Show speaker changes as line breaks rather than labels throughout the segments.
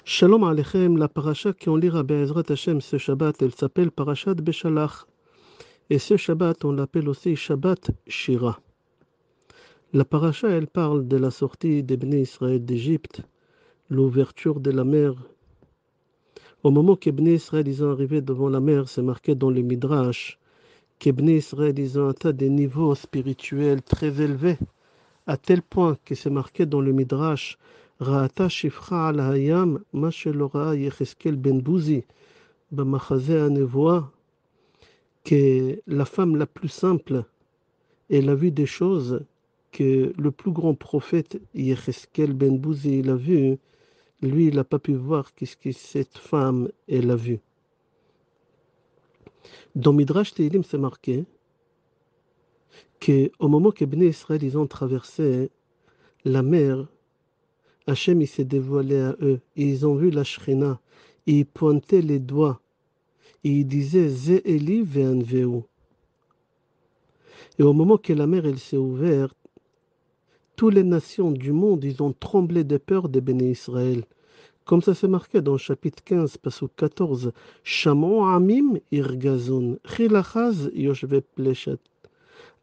Shalom Aleichem, la paracha qu'on lira Be'ezrat Hashem ce Shabbat, elle s'appelle Parashat Beshalach. Et ce Shabbat, on l'appelle aussi Shabbat Shira. La paracha, elle parle de la sortie des Bnei Israël d'Égypte, l'ouverture de la mer. Au moment que Bnei Israël ils sont arrivés devant la mer, c'est marqué dans le Midrash que Bnei Israël ils ont atteint des niveaux spirituels très élevés, à tel point que c'est marqué dans le Midrash Ra'ata Shifra al Hayam, ma shelo ra'a Yecheskel ben Bouzi. B'machazé à Nevoa, que la femme la plus simple, elle a vu des choses que le plus grand prophète, Yecheskel ben Bouzi, il a vu. Lui, il n'a pas pu voir qu'est-ce que cette femme, elle a vu. Dans Midrash Teilim, c'est marqué qu'au moment que Bnei Israël, ils ont traversé la mer, Hachem, il s'est dévoilé à eux. Et ils ont vu la Shrina. Et ils pointaient les doigts. Et ils disaient, Ze Eli ve'anveu. Et au moment que la mer, elle s'est ouverte, toutes les nations du monde, ils ont tremblé de peur des Béné Israël. Comme ça c'est marqué dans le chapitre 15, passage 14. Shamon amim irgazun, chilachaz yoshve pleshat.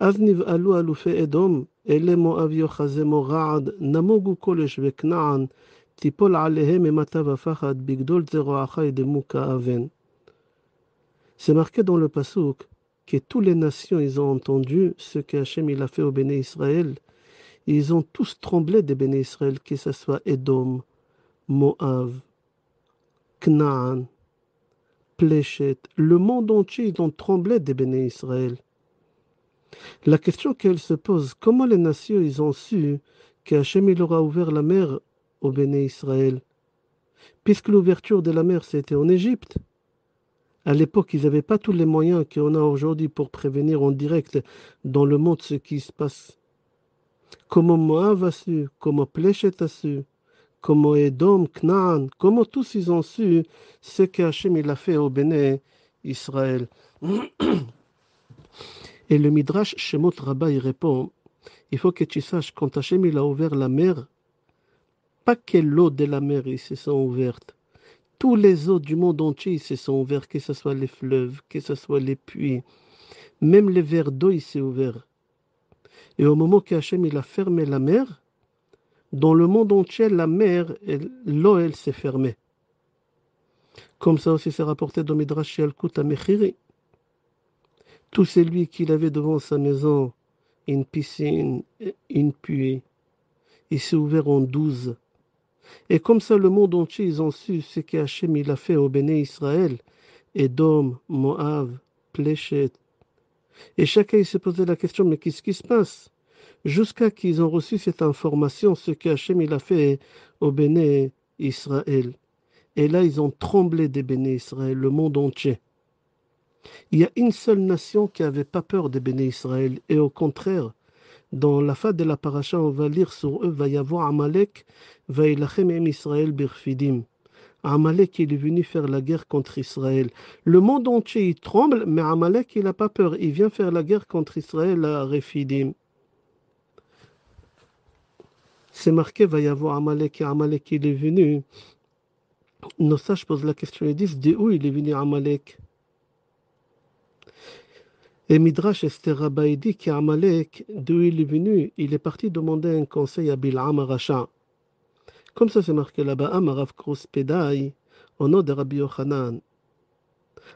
Avniv alu alufe edom, ele moav yochazemo raad, namogu kol yoshve knaan, tipol alehem emata vafachad, bigdol zeroacha edemu ka'aven. C'est marqué dans le pasuk que toutes les nations, ils ont entendu ce que Hachem il a fait au Béné Israël. Ils ont tous tremblé des Béné Israël, que ce soit Édom, Moab, Canaan, Pléchet. Le monde entier, ils ont tremblé des Béné Israël. La question qu'elle se pose, comment les nations, ils ont su qu'Hachem, il aura ouvert la mer au Béné Israël? Puisque l'ouverture de la mer, c'était en Égypte. À l'époque, ils n'avaient pas tous les moyens qu'on a aujourd'hui pour prévenir en direct dans le monde ce qui se passe. Comment Moab a su, comment Pléchet a su, comment Edom, Canaan, comment tous ils ont su ce qu'Hachem il a fait au Béné Israël. Et le Midrash Shemot Rabbah il répond, il faut que tu saches, quand Hachem il a ouvert la mer, pas que l'eau de la mer ils se sont ouvertes. Tous les eaux du monde entier ils se sont ouverts, que ce soit les fleuves, que ce soit les puits, même les vers d'eau ils s'est ouvert. Et au moment qu'Hachem il a fermé la mer, dans le monde entier, la mer, l'eau elle s'est fermée. Comme ça aussi c'est rapporté dans Midrash Yalkut à Mechiri. Tout celui qu'il avait devant sa maison, une piscine, une puits, il s'est ouvert en 12. Et comme ça, le monde entier, ils ont su ce qu'Hachem il a fait au Béné Israël, Édom, Moab, Pléchet. Et chacun il s'est posé la question, mais qu'est-ce qui se passe? Jusqu'à qu'ils ont reçu cette information, ce qu'Hachem il a fait au Béné Israël. Et là, ils ont tremblé des Béné Israël, le monde entier. Il y a une seule nation qui n'avait pas peur des Béné Israël. Et au contraire, dans la fin de la paracha, on va lire sur eux, va y avoir Amalek, va ilachem em Israël birfidim. Amalek, il est venu faire la guerre contre Israël. Le monde entier, il tremble, mais Amalek, il n'a pas peur. Il vient faire la guerre contre Israël à Rephidim. C'est marqué, va y avoir Amalek, et Amalek, il est venu. Nos sages posent la question, ils disent, d'où il est venu Amalek? Et Midrash Esther Rabba dit qu'Amalek, d'où il est venu, il est parti demander un conseil à Bil'am Aracha. Comme ça, c'est marqué là-bas, Amarav Krous Pedai, au nom de Rabbi Yochanan.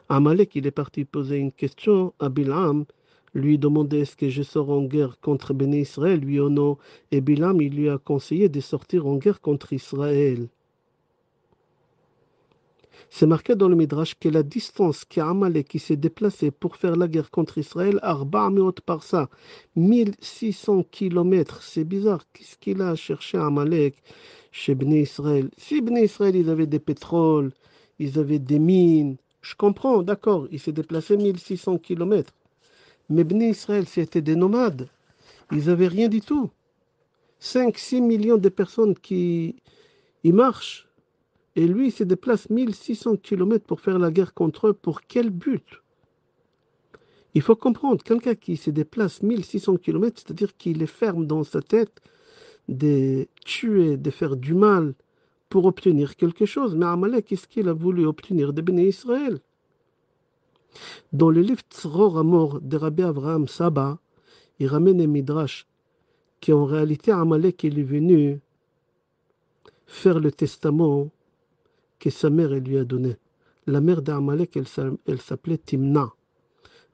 Amalek, il est parti poser une question à Bil'am, lui demander est-ce que je sors en guerre contre Béné Israël, lui ou non. Et Bil'am, il lui a conseillé de sortir en guerre contre Israël. C'est marqué dans le Midrash que la distance qu'Amalek qui s'est déplacé pour faire la guerre contre Israël, Arba Meot Parsa, 1600 kilomètres. C'est bizarre. Qu'est-ce qu'il a cherché Amalek chez Bnei Israël? Si Bnei Israël, ils avaient des pétroles, ils avaient des mines, je comprends, d'accord, il s'est déplacé 1600 kilomètres. Mais Bnei Israël, c'était des nomades. Ils n'avaient rien du tout. 5-6 millions de personnes qui y marchent. Et lui, il se déplace 1600 kilomètres pour faire la guerre contre eux. Pour quel but? Il faut comprendre, quelqu'un qui se déplace 1600 kilomètres, c'est-à-dire qu'il est ferme dans sa tête de tuer, de faire du mal pour obtenir quelque chose. Mais Amalek, qu'est-ce qu'il a voulu obtenir des béné Israël? Dans le livre Tzror Amor de Rabbi Avraham Saba, il ramène un midrash qui en réalité Amalek il est venu faire le testament que sa mère elle lui a donné. La mère d'Amalek, elle s'appelait Timna.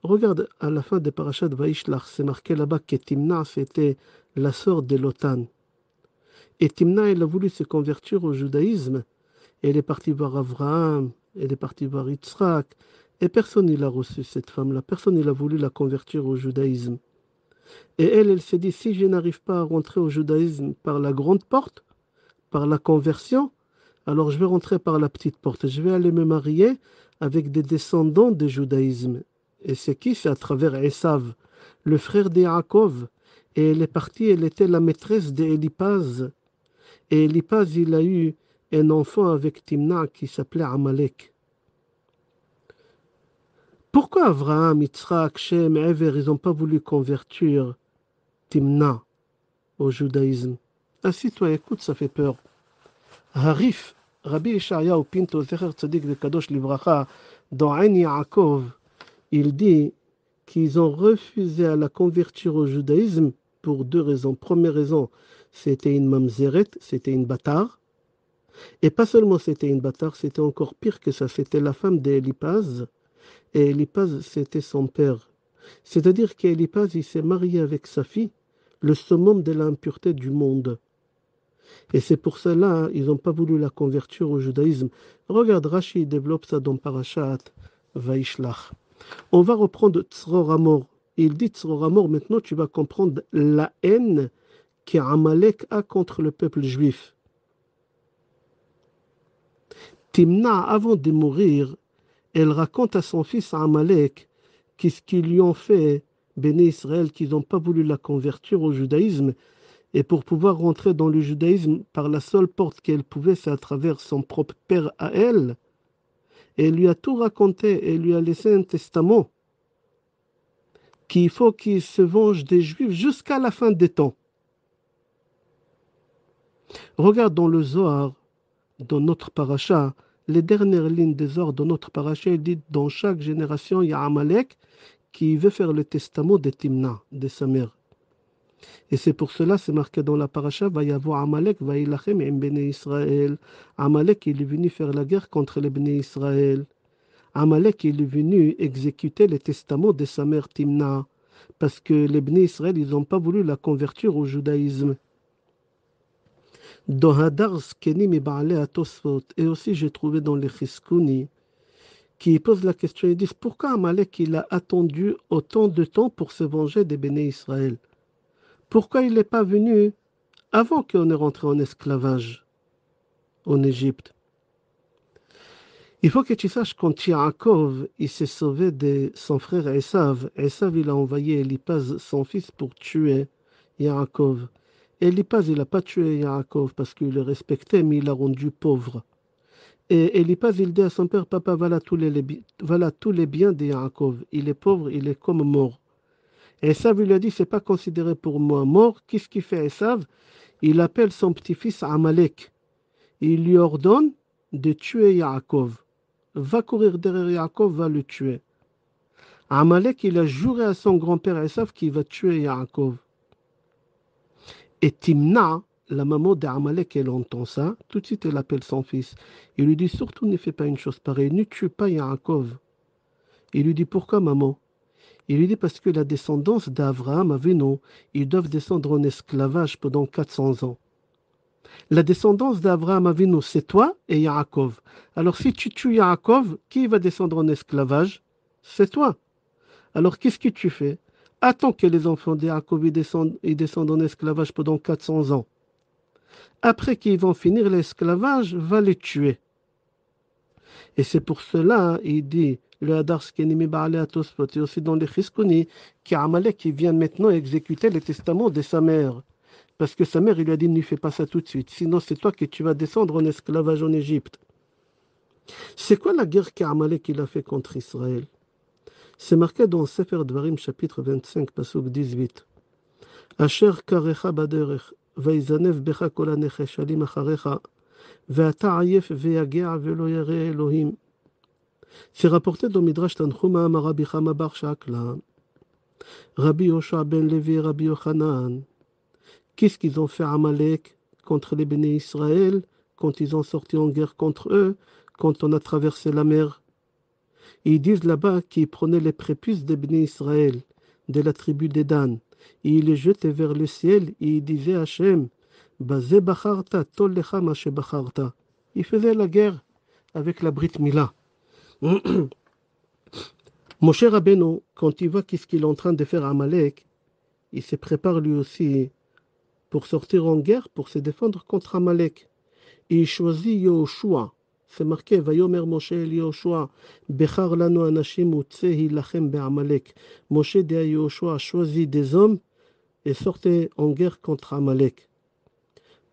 Regarde, à la fin de Parashat Vaishlach, c'est marqué là-bas que Timna, c'était la sœur de Lotan. Et Timna, elle a voulu se convertir au judaïsme. Elle est partie voir Abraham, elle est partie voir Yitzhak. Et personne n'a reçu cette femme-là. Personne n'a voulu la convertir au judaïsme. Et elle s'est dit, si je n'arrive pas à rentrer au judaïsme par la grande porte, par la conversion, alors je vais rentrer par la petite porte. Je vais aller me marier avec des descendants du judaïsme. Et c'est qui? C'est à travers Esav, le frère de Yaakov. Et elle est partie, elle était la maîtresse d'Elipaz. Et Elipaz, il a eu un enfant avec Timna qui s'appelait Amalek. Pourquoi Abraham, Yitzhak, Shem, Ever, ils n'ont pas voulu convertir Timna au judaïsme? Assis-toi, écoute, ça fait peur. Harif, Rabbi Yeshayahu Pinto, Zecher Tzadik de Kadosh Livracha, dans Ein Yaakov, il dit qu'ils ont refusé à la convertir au judaïsme pour deux raisons. Première raison, c'était une mamzeret, c'était une bâtard. Et pas seulement c'était une bâtard, c'était encore pire que ça, c'était la femme d'Elipaz. Et Elipaz, c'était son père. C'est-à-dire qu'Elipaz, il s'est marié avec sa fille, le summum de l'impureté du monde. Et c'est pour cela ils n'ont pas voulu la convertir au judaïsme. Regarde, Rashi développe ça dans Parashat Vaishlach. On va reprendre Tzror Amor. Il dit Tzror Amor, maintenant tu vas comprendre la haine qu'Amalek a contre le peuple juif. Timna, avant de mourir, elle raconte à son fils Amalek qu'est-ce qu'ils lui ont fait, Béné Israël, qu'ils n'ont pas voulu la convertir au judaïsme. Et pour pouvoir rentrer dans le judaïsme par la seule porte qu'elle pouvait, c'est à travers son propre père à elle. Et elle lui a tout raconté et lui a laissé un testament qu'il faut qu'il se venge des Juifs jusqu'à la fin des temps. Regarde dans le Zohar, dans notre paracha, les dernières lignes des Zohar de notre paracha, il dit dans chaque génération, il y a Amalek qui veut faire le testament de Timna, de sa mère. Et c'est pour cela, c'est marqué dans la paracha, va y avoir Amalek, va y lachem im Béné Israël. Amalek, il est venu faire la guerre contre les Béné Israël. Amalek, il est venu exécuter le testament de sa mère Timna, parce que les Béné Israël, ils n'ont pas voulu la convertir au judaïsme. Dans Hadar Zkenim et Baalei Atosfot, et aussi j'ai trouvé dans les Chizkuni, qui pose la question, ils disent, pourquoi Amalek, il a attendu autant de temps pour se venger des Béné Israël? Pourquoi il n'est pas venu avant qu'on est rentré en esclavage en Égypte? Il faut que tu saches, quand Yaakov il s'est sauvé de son frère Esav, Esav il a envoyé Elipaz, son fils, pour tuer Yaakov. Elipaz il n'a pas tué Yaakov parce qu'il le respectait, mais il l'a rendu pauvre. Et Elipaz il dit à son père, papa, voilà tous les biens de Yaakov. Il est pauvre, il est comme mort. Esav lui a dit, c'est pas considéré pour moi mort. Qu'est-ce qu'il fait Esav? Il appelle son petit-fils Amalek. Il lui ordonne de tuer Yaakov. Va courir derrière Yaakov, va le tuer. Amalek, il a juré à son grand-père Esav qu'il va tuer Yaakov. Et Timna, la maman d'Amalek, elle entend ça. Tout de suite, elle appelle son fils. Il lui dit, surtout ne fais pas une chose pareille, ne tue pas Yaakov. Il lui dit, pourquoi maman? Il lui dit parce que la descendance d'Abraham Avinu, ils doivent descendre en esclavage pendant 400 ans. La descendance d'Abraham Avinu, c'est toi et Yaakov. Alors si tu tues Yaakov, qui va descendre en esclavage? C'est toi. Alors qu'est-ce que tu fais? Attends que les enfants de Yaakov ils descendent en esclavage pendant 400 ans. Après qu'ils vont finir l'esclavage, va les tuer. Et c'est pour cela, il dit, le Hadar Zkenim et Baalei Atosfot, et aussi dans les Chizkuni, qu'Amalek qui vient maintenant exécuter le testament de sa mère. Parce que sa mère, il lui a dit, ne fais pas ça tout de suite, sinon c'est toi que tu vas descendre en esclavage en Égypte. C'est quoi la guerre qu'Amalek il a fait contre Israël? C'est marqué dans Sefer Dvarim, chapitre 25, pasuk 18. Asher karecha baderech, vaizanev becha kol hanecheshalim acharecha, Ve'ata ayef ve'yagea ve'lo yare Elohim. C'est rapporté dans Midrash Tanchuma Amar Rabbi Chama bar Shakla, Rabbi Yoshua ben Levi et Rabbi Yochanan. Qu'est-ce qu'ils ont fait à Amalek contre les béné Israël quand ils ont sorti en guerre contre eux, quand on a traversé la mer? Et ils disent là-bas qu'ils prenaient les prépuces des béné Israël, de la tribu des Dan, et ils les jetaient vers le ciel, et ils disaient à Hachem, Bazé bacharta, tol lecha ma shebacharta. Ils faisaient la guerre avec la Brit Mila. Moshe Rabbeinu, quand il voit qu'est-ce qu'il est en train de faire à Amalek, il se prépare lui aussi pour sortir en guerre, pour se défendre contre Amalek. Et il choisit Yoshua. C'est marqué, Vayomer Moshe el Yoshua, Bechar lanu anashim utsehi lachem be'Amalek. Moshe dit à Yoshua, choisit des hommes et sortez en guerre contre Amalek.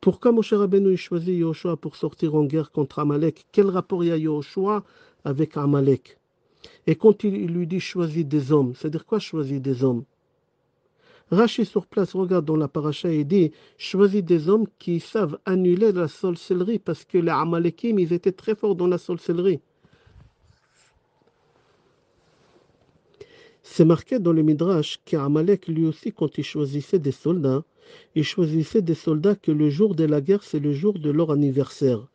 Pourquoi Moshe Rabbeinu il choisit Yoshua pour sortir en guerre contre Amalek? Quel rapport il y a Yoshua avec Amalek? Et quand il lui dit choisis des hommes, c'est-à-dire quoi choisis des hommes? Rachi sur place, regarde dans la paracha, il dit choisis des hommes qui savent annuler la sorcellerie parce que les Amalekim, ils étaient très forts dans la sorcellerie. C'est marqué dans le Midrash qu'Amalek, lui aussi, quand il choisissait des soldats, il choisissait des soldats que le jour de la guerre, c'est le jour de leur anniversaire.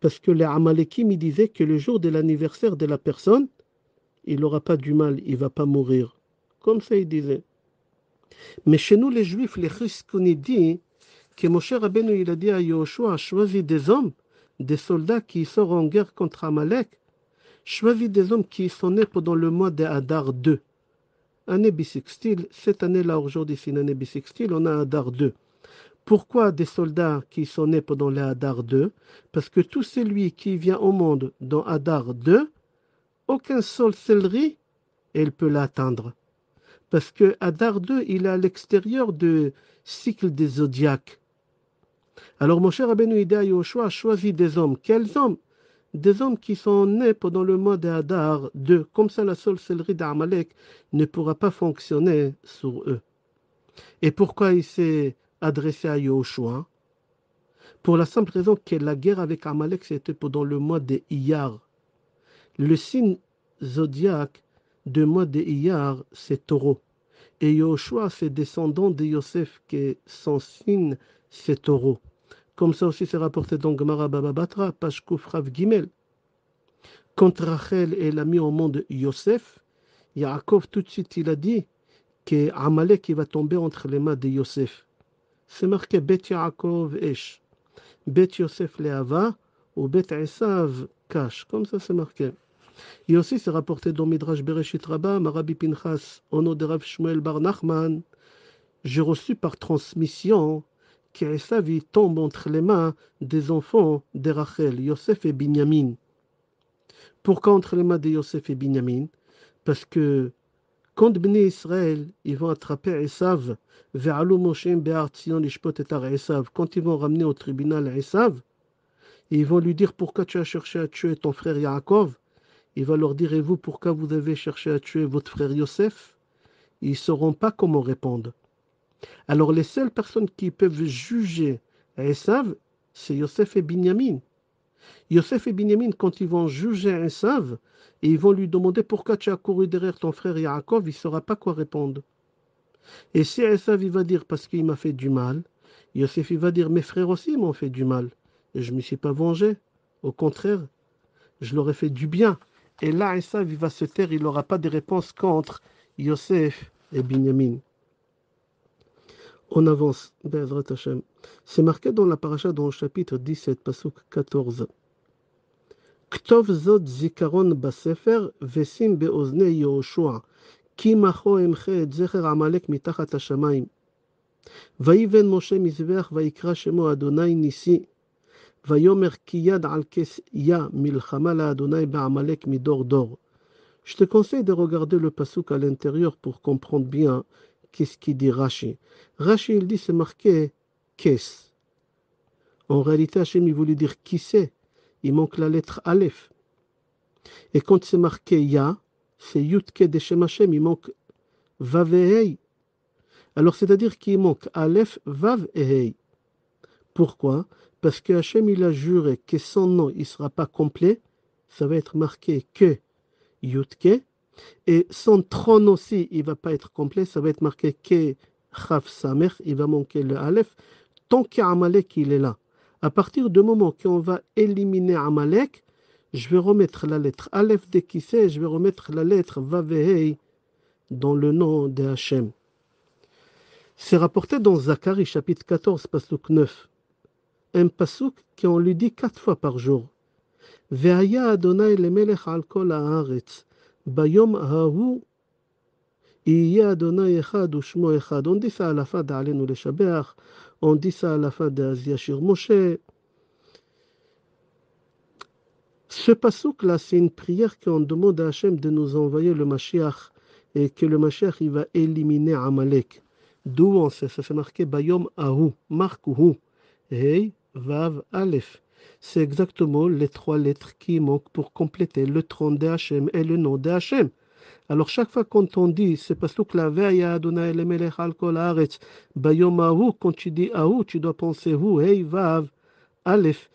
Parce que les Amalekim, ils disaient que le jour de l'anniversaire de la personne, il n'aura pas du mal, il ne va pas mourir. Comme ça, ils disaient. Mais chez nous, les Juifs, les Chrisconi dit que Moshe Rabbeinu, il a dit à Yoshua, choisis des hommes, des soldats qui sortent en guerre contre Amalek, choisis des hommes qui sont nés pendant le mois de Hadar 2. Année bissextile, cette année-là, aujourd'hui, c'est une année bissextile, on a Hadar 2. Pourquoi des soldats qui sont nés pendant le Hadar 2? Parce que tout celui qui vient au monde dans Hadar 2, aucun sorcellerie, elle peut l'atteindre. Parce que Hadar 2, il est à l'extérieur du cycle des zodiaques. Alors Moshe Rabbeinu dit à Yoshua, choisis des hommes. Quels hommes? Des hommes qui sont nés pendant le mois de Hadar 2. Comme ça, la sorcellerie d'Amalek ne pourra pas fonctionner sur eux. Et pourquoi il s'est adressé à Yoshua? Pour la simple raison que la guerre avec Amalek, c'était pendant le mois de Iyar. Le signe zodiaque du mois de Iyar, c'est Taureau. Et Yoshua, c'est descendant de Yosef, que son signe, c'est Taureau. Comme ça aussi, c'est rapporté dans Gemara Baba Batra, page Kouf Rav Gimel. Quand Rachel, elle a mis au monde Yosef, Yaakov, tout de suite, il a dit que Amalek, il va tomber entre les mains de Yosef. C'est marqué Bet Yaakov Esh, Bet Yosef Leava, ou Bet Esav Kash. Comme ça, c'est marqué. Et aussi, c'est rapporté dans Midrash Bereshit Rabbah, Rabbi Pinchas, au nom de Rav Shmuel Bar Nachman, j'ai reçu par transmission qu'Esav tombe entre les mains des enfants de Rachel, Yosef et Binyamin. Pourquoi entre les mains de Yosef et Binyamin? Parce que quand Bnei Israël, ils vont attraper Esav, Ve'alu Moshem Be'ar Tzion Lishpot etar Esav, quand ils vont ramener au tribunal Esav, ils vont lui dire pourquoi tu as cherché à tuer ton frère Yaakov. Il va leur dire, et vous, pourquoi vous avez cherché à tuer votre frère Yosef? Ils ne sauront pas comment répondre. Alors les seules personnes qui peuvent juger Esav, c'est Yosef et Binyamin. Yosef et Binyamin, quand ils vont juger Esav, et ils vont lui demander pourquoi tu as couru derrière ton frère Yaakov, il ne saura pas quoi répondre. Et si Esav, il va dire parce qu'il m'a fait du mal, Yosef, il va dire mes frères aussi m'ont fait du mal. Et je ne me suis pas vengé. Au contraire, je leur ai fait du bien. Et là, Esav, il va se taire, il n'aura pas de réponse contre Yosef et Binyamin. On avance, Be'ezrat Hashem. C'est marqué dans la paracha, dans le chapitre 17, pasuk 14. Ktov zot zikaron basefer vesim be'ozne Yoshua ki macho emche et zecher Amalek mitachat hashamayim. Vayiven Moshe mizbeach vayikra shemo Adonai nisi. Vayomer ki yad al kes ya milchama la Adonai be'Amalek midor dor. Je te conseille de regarder le pasuk à l'intérieur pour comprendre bien qu'est-ce qu'il dit Rashi. Rashi, il dit, c'est marqué Kes. En réalité, Hachem, il voulait dire qui c'est. Il manque la lettre Aleph. Et quand c'est marqué Ya, c'est Yutke de Shem Hachem, il manque Vav et Hei. Alors, c'est-à-dire qu'il manque Aleph, Vav et Hei. Pourquoi? parce que Hachem il a juré que son nom il ne sera pas complet, ça va être marqué que Yutke, et son trône aussi il ne va pas être complet, ça va être marqué que Chaf Samer, il va manquer le Aleph, tant qu'Amalek il est là. À partir du moment qu'on va éliminer Amalek, je vais remettre la lettre Aleph de qui c'est, je vais remettre la lettre Vavehei dans le nom de Hachem. C'est rapporté dans Zacharie chapitre 14, pasuk 9. Un pasuk qu'on lui dit 4 fois par jour. Ve'aya Adonai lemelech al kol haaretz. Bayom hahu yהיה Adonai echad ushmo echad. On dit ça à la fin d'Alenu le Shabeach. On dit ça à la fin d'Az Yashir Moshe. Ce pasuk-là, c'est une prière qu'on demande à Hachem de nous envoyer le Mashiach et que le Mashiach il va éliminer Amalek. D'où on sait, ça c'est marqué Bayom Ahu, Markuhu, Hey, Vav, Aleph. C'est exactement les 3 lettres qui manquent pour compléter le trône de Hachem et le nom de Hachem. Alors chaque fois quand on dit ce pasuk-là, Ve'aya Adonai lemelech al kol haaretz, Bayom Ahu, quand tu dis Ahu, tu dois penser Hu, Hey, Vav, Aleph,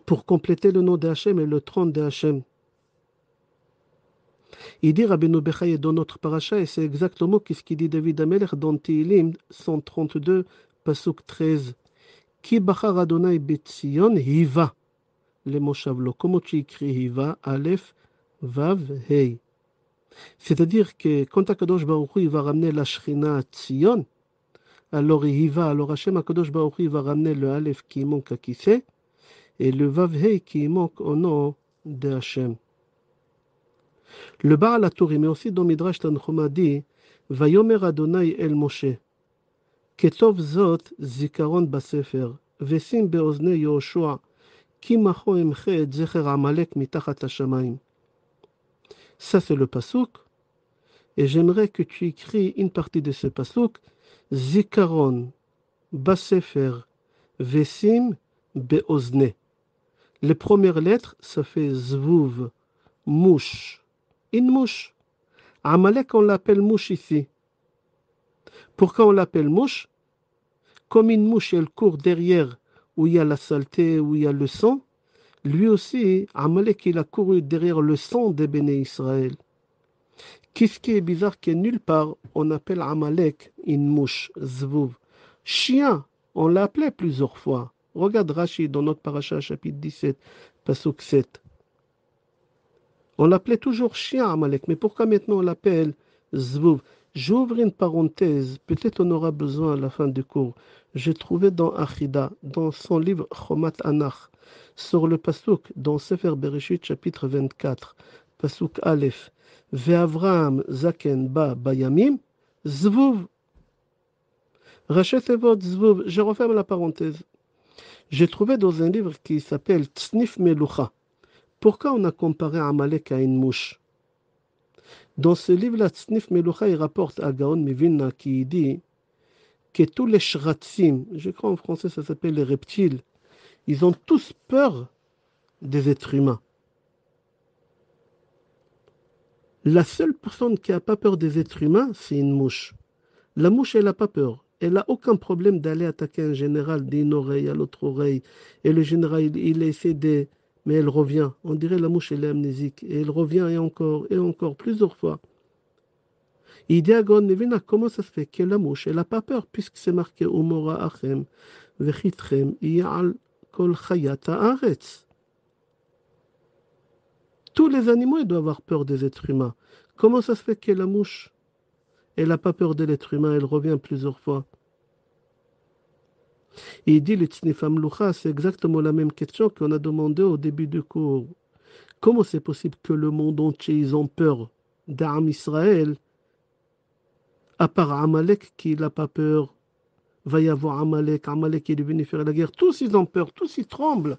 pour compléter le nom de Hachem et le trône de Hachem. Il dit Rabbeinu Bechaye dans notre paracha, et c'est exactement ce qu'il dit David Amelech dans Tehillim 132, pasuk 13. Ki bachar Adonai betzion hiva le moshavlo. Comment tu écris hiva? Aleph, vav, hey. C'est-à-dire que quand Akadosh Baruch Hu il va ramener la Shrina à Tzion, alors hiva, alors Hachem Akadosh Baruch Hu il va ramener le Aleph qui manque à qui c'est, et le vav, hey qui manque au nom de Hachem. Le Baal HaTurim, mais aussi dans Midrash Tanchuma dit Vayomer Adonai el Moshe Ketov zot zikaron basefer vesim beozne Yoshua ki macho emche et zecher Amalek mitachat hashamayim. Ça c'est le pasuk, et j'aimerais que tu écris une partie de ce pasuk zikaron basefer vesim beozne. Les premières lettres ça fait zvuv, mouche, une mouche. Amalek, on l'appelle mouche ici. Pourquoi on l'appelle mouche? Comme une mouche, elle court derrière où il y a la saleté, où il y a le sang. Lui aussi, Amalek, il a couru derrière le sang des béné Israël. Qu'est-ce qui est bizarre que nulle part on appelle Amalek une mouche, zvuv. Chien, on l'a appelé plusieurs fois. Regarde Rashi dans notre paracha chapitre 17, pasuk 7. On l'appelait toujours chien Amalek, mais pourquoi maintenant on l'appelle Zvuv? J'ouvre une parenthèse, peut-être on aura besoin à la fin du cours. J'ai trouvé dans Achida, dans son livre Chomat Anach, sur le pasuk, dans Sefer Bereshit chapitre 24, pasuk Aleph, Ve'Avraham Zaken Ba Bayamim, Zvuv. Rachet votre Zvuv. Je referme la parenthèse. J'ai trouvé dans un livre qui s'appelle Tsnif Melucha. Pourquoi on a comparé Amalek à une mouche? Dans ce livre-là, Tsnif Melucha, il rapporte à Gaon Mivilna qui dit que tous les shratzim, je crois en français ça s'appelle les reptiles, ils ont tous peur des êtres humains. La seule personne qui n'a pas peur des êtres humains, c'est une mouche. La mouche, elle n'a pas peur. Elle n'a aucun problème d'aller attaquer un général d'une oreille à l'autre oreille. Et le général, il essaie de... Mais elle revient. On dirait la mouche, elle est amnésique. Et elle revient et encore, plusieurs fois. Il dit à Gaon Nevina, comment ça se fait que la mouche, elle n'a pas peur, puisque c'est marqué Umora Achem, Vechitrem, Ya'al Kol Chayat Haaretz. Tous les animaux, ils doivent avoir peur des êtres humains. Comment ça se fait que la mouche, elle n'a pas peur de l'être humain, elle revient plusieurs fois? Et il dit, le Tsnif Melucha, c'est exactement la même question qu'on a demandé au début du cours. Comment c'est possible que le monde entier, ils ont peur d'Am Israël, à part Amalek qui n'a pas peur? Va y avoir Amalek, Amalek est venu faire la guerre. Tous, ils ont peur, tous, ils tremblent.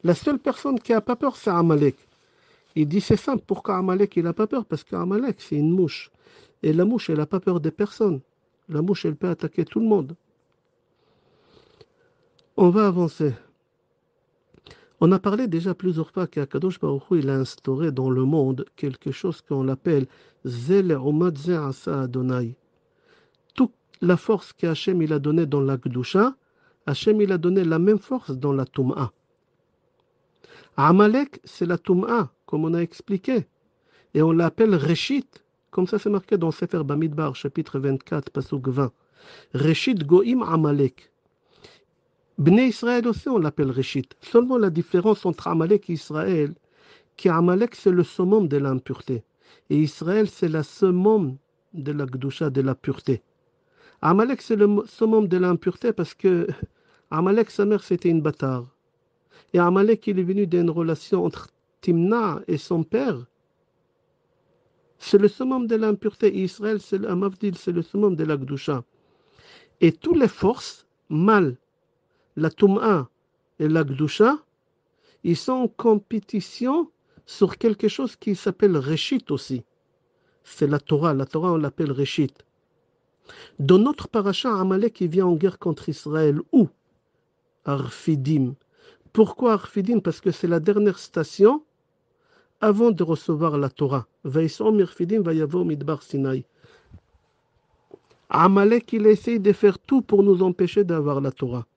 La seule personne qui n'a pas peur, c'est Amalek. Il dit, c'est simple, pourquoi Amalek, il n'a pas peur? Parce qu'Amalek, c'est une mouche. Et la mouche, elle n'a pas peur des personnes. La mouche, elle peut attaquer tout le monde. On va avancer. On a parlé déjà plusieurs fois qu'Akadosh Baruch Hu, il a instauré dans le monde quelque chose qu'on appelle Zel Umad Ze Asa Adonai. Toute la force qu'Hachem il a donnée dans la Gdusha, Hachem, il a donné la même force dans la Toum'a. Amalek, c'est la Toum'a, comme on a expliqué. Et on l'appelle Réchit, comme ça c'est marqué dans Sefer Bamidbar, chapitre 24, pasuk 20. Réchit Goïm Amalek. Bnei Israël aussi, on l'appelle Réchit. Seulement la différence entre Amalek et Israël, qu'Amalek, c'est le summum de l'impureté. Et Israël, c'est la summum de la Gdusha, de la pureté. Amalek, c'est le summum de l'impureté parce que Amalek, sa mère, c'était une bâtarde. Et Amalek, il est venu d'une relation entre Timna et son père. C'est le summum de l'impureté. Et Israël, c'est Amavdil, c'est le summum de la Gdusha. Et toutes les forces, mal, la Tum'a et la Gdusha, ils sont en compétition sur quelque chose qui s'appelle Réchit aussi. C'est la Torah. La Torah, on l'appelle Réchit. Dans notre paracha, Amalek, il vient en guerre contre Israël. Où? Arfidim. Pourquoi Arfidim? Parce que c'est la dernière station avant de recevoir la Torah. Vaïsom Arfidim vayavo midbar Sinaï. Amalek, il essaye de faire tout pour nous empêcher d'avoir la Torah.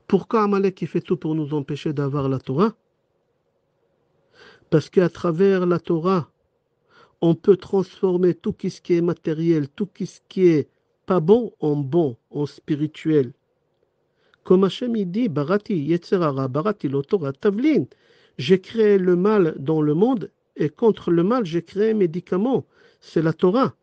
Pourquoi Amalek, il fait tout pour nous empêcher d'avoir la Torah? Parce qu'à travers la Torah, on peut transformer tout ce qui est matériel, tout ce qui est pas bon, en spirituel. Comme Hachem il dit, Barati Yetzerara, Barati lo Torah Tavlin. J'ai créé le mal dans le monde et contre le mal, j'ai créé un médicament. C'est la Torah.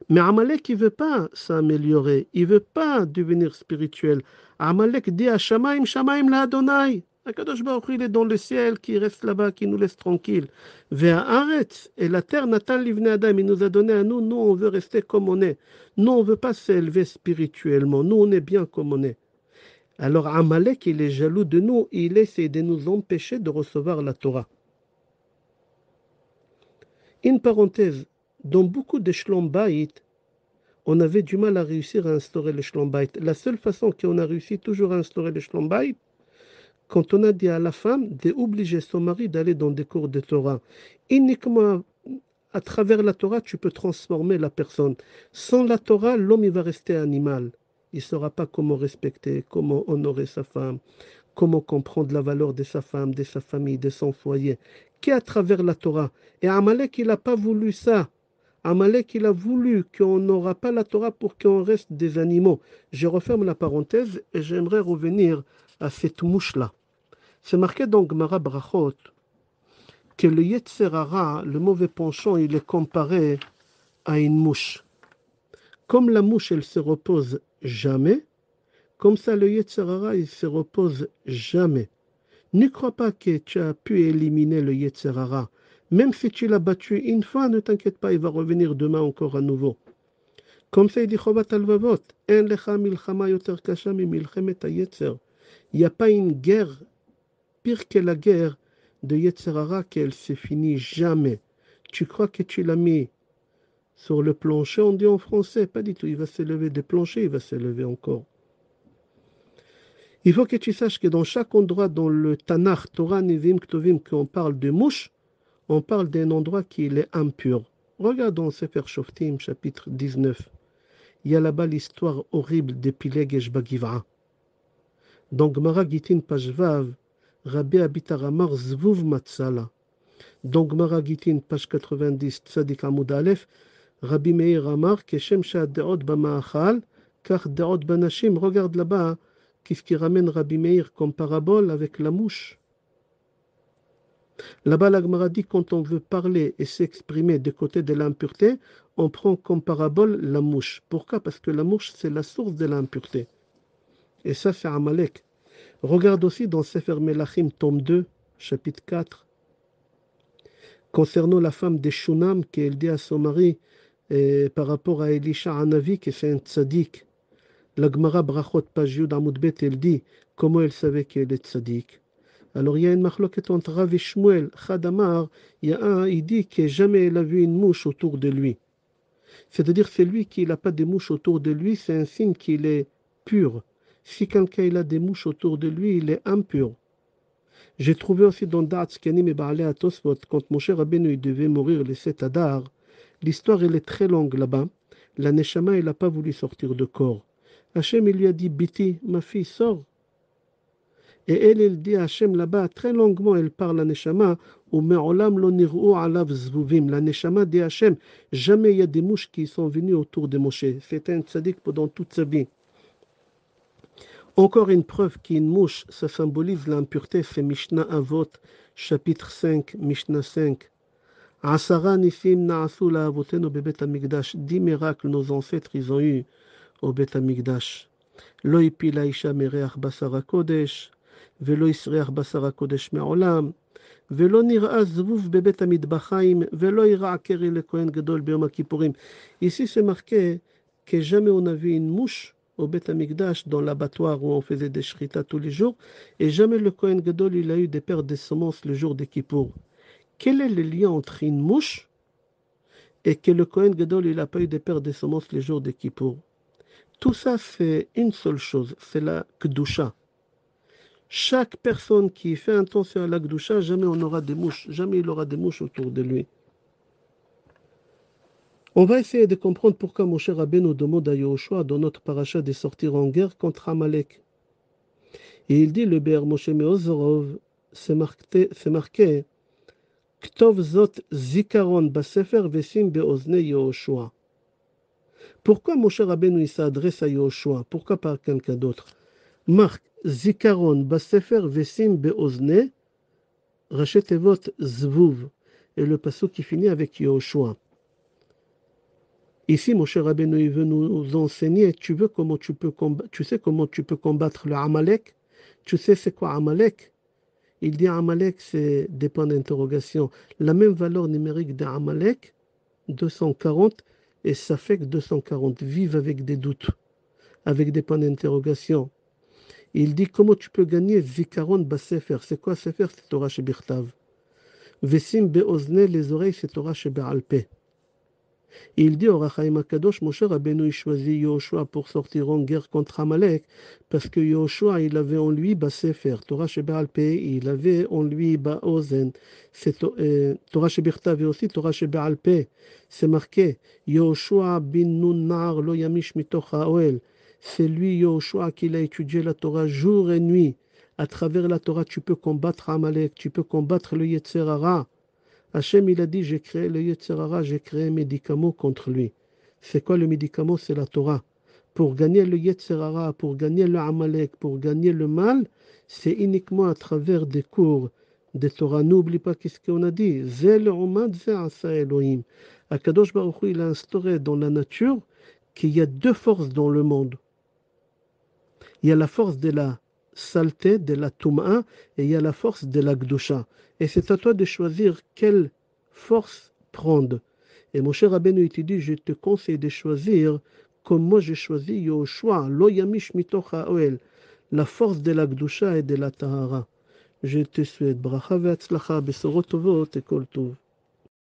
Mais Amalek, il ne veut pas s'améliorer. Il ne veut pas devenir spirituel. Amalek dit à Shamaim, Shamaim la Adonai. Akadosh Baruch Hu, il est dans le ciel, qui reste là-bas, qui nous laisse tranquilles. Vers Aretz, et la terre, Nathan Livne Adam, il nous a donné à nous. Nous, on veut rester comme on est. Nous, on ne veut pas s'élever spirituellement. Nous, on est bien comme on est. Alors Amalek, il est jaloux de nous, il essaie de nous empêcher de recevoir la Torah. Une parenthèse, dans beaucoup de Shlom Bayit, on avait du mal à réussir à instaurer le Shlom Bayit. La seule façon qu'on a réussi toujours à instaurer le Shlom Bayit, quand on a dit à la femme d'obliger son mari d'aller dans des cours de Torah. Uniquement à travers la Torah, tu peux transformer la personne. Sans la Torah, l'homme il va rester animal. Il ne saura pas comment respecter, comment honorer sa femme, comment comprendre la valeur de sa femme, de sa famille, de son foyer, qu'à travers la Torah. Et Amalek, il n'a pas voulu ça. Amalek, il a voulu qu'on n'aura pas la Torah pour qu'on reste des animaux. Je referme la parenthèse et j'aimerais revenir à cette mouche-là. C'est marqué dans Gemara Brachot que le Yetzer Hara, le mauvais penchant, il est comparé à une mouche. Comme la mouche, elle se repose jamais, comme ça le Yetzer Hara, il se repose jamais. Ne crois pas que tu as pu éliminer le Yetzer Hara. Même si tu l'as battu une fois, ne t'inquiète pas, il va revenir demain encore à nouveau. Comme ça, il dit Chovat Alvavot, En lecha milchama yoter kasha mi milchemet hayetzer. Il n'y a pas une guerre pire que la guerre de Yetzer Hara qu'elle se finit jamais. Tu crois que tu l'as mis sur le plancher, on dit en français, pas du tout. Il va se lever des planchers, il va se lever encore. Il faut que tu saches que dans chaque endroit dans le Tanakh, Torah, Nivim, Ktovim, qu'on parle de mouche, on parle d'un endroit qui est impur. Regarde dans Sefer Shoftim, chapitre 19. Il y a là-bas l'histoire horrible de Pileg et Shbagiv'a. Dans Gemara Gitin Pajvav, Rabbi Abitaramar Zvuv Matzala. Dans Gemara Gitin, page 90, Tzadik Amoud Aleph, Rabbi Meir Amar, Keshem Shah Deot Bama'achal, Kar Deot Banashim. Regarde là-bas, qu'est-ce qui ramène Rabbi Meir comme parabole avec la mouche. Là-bas, la Gemara dit quand on veut parler et s'exprimer du côté de l'impureté, on prend comme parabole la mouche. Pourquoi? Parce que la mouche, c'est la source de l'impureté. Et ça, c'est Amalek. Regarde aussi dans Sefer Melachim, tome 2, chapitre 4, concernant la femme de Shunam, qu'elle dit à son mari par rapport à Elisha Hanavi, que c'est un tzaddik. La Gemara Brachot, page Yud Amud Bet, elle dit comment elle savait qu'elle est tzaddik. Alors il y a une machloket entre Rav et Shmuel. Chadamar, il y a un, il dit que jamais elle a vu une mouche autour de lui. C'est-à-dire c'est lui qui n'a pas de mouches autour de lui, c'est un signe qu'il est pur. Si quelqu'un il a des mouches autour de lui, il est impur. J'ai trouvé aussi dans Da'at Zkanim et Ba'alei HaTosfot, quand Moshe Rabbeinu devait mourir les 7 Adar, l'histoire elle est très longue là-bas. La Neshama, elle n'a pas voulu sortir de corps. Hachem, il lui a dit, Biti, ma fille, sors. Et elle dit à Hachem là-bas, très longuement, elle parle à Neshama, ou me'olam lo nir'u alav zvuvim. La Neshama dit à Hachem, jamais il y a des mouches qui sont venues autour de Moshe. C'était un tzaddik pendant toute sa vie. Encore une preuve qu'une mouche, ça symbolise l'impureté, c'est Mishnah Avot, chapitre 5, Mishnah 5. Asara nisim na'asu la'avotenu bebet hamikdash. 10 miracles nos ancêtres, ils ont eu au Bet Hamikdash. Lo ipila isha mereach basara kodesh. ולא יסריח בשר הקודש מעולם, ולא נראה זבוב בבית המטבחיים, ולא יראה קרי לכהן גדול ביום הכיפורים. Ici c'est marqué que jamais on a vu une mouche au Beth Amikdash dans l'abattoir où on faisait des shritas tous les jours, et jamais le Kohen Gadol il a eu des pertes de semences le jour des Kippour. Quel est le lien entre une mouche et que le Kohen Gadol il n'a pas eu des pertes de semences le jour des Kippour? Tout ça c'est une seule chose, c'est la Kedusha. Chaque personne qui fait attention à la Kedusha, jamais on aura des mouches, jamais il aura des mouches autour de lui. On va essayer de comprendre pourquoi Moshe Rabbeinu demande à Yahushua dans notre paracha de sortir en guerre contre Amalek. Et il dit le Be'er Moshe Me'ozorov, c'est marqué Ktov zot zikaron basefer vesim be'ozne Yahushua. Pourquoi Moshe Rabbeinu il s'adresse à Yahushua? Pourquoi pas quelqu'un d'autre? Marque zikaron basefer vesim be'ozne Rachetevot Zvuv, et le passage qui finit avec Yahushua. Ici, mon cher Rabbeinu, il veut nous enseigner, tu sais comment tu peux combattre le Amalek? Tu sais c'est quoi Amalek? Il dit Amalek, c'est des points d'interrogation. La même valeur numérique d'Amalek, 240, et ça fait que 240. Vive avec des doutes, avec des points d'interrogation. Il dit comment tu peux gagner Zikaron Basefer. C'est quoi Sefer? C'est Torah Shebirtav. Vesim be'ozne, les oreilles, c'est Torah Shebe'alpeh. Il dit au Rachaim Akadosh, Moshe Rabbeinu choisit Yoshua pour sortir en guerre contre Amalek, parce que Yoshua, il avait en lui Sefer, Torah Shebe'alpeh, il avait en lui Ozen, Torah Shebirtav et aussi Torah Shebe'alpeh. C'est marqué, Yoshua bin Nun Nar lo yamish mitoch ha'oel. C'est lui, Yoshua, qui a étudié la Torah jour et nuit. À travers la Torah, tu peux combattre Amalek, tu peux combattre le Yetzer Hara. Hachem, il a dit, j'ai créé le Yetzer Hara, j'ai créé un médicament contre lui. C'est quoi le médicament? C'est la Torah. Pour gagner le Yetzer Hara, pour gagner le Amalek, pour gagner le mal, c'est uniquement à travers des cours de Torah. N'oublie pas qu'est-ce qu'on a dit. Zel Umad Ze Asa Elohim. Akadosh Baruch Hu, il a instauré dans la nature qu'il y a deux forces dans le monde. Il y a la force de la saleté, de la Touma, et il y a la force de la Gdusha. Et c'est à toi de choisir quelle force prendre. Et mon cher Rabbeinu, il te dit, je te conseille de choisir comme moi j'ai choisi Yoshua, lo yamish mitoch ha'oel, la force de la Gdusha et de la Tahara. Je te souhaite bracha ve'atzlacha, besorot tovot et kol tov.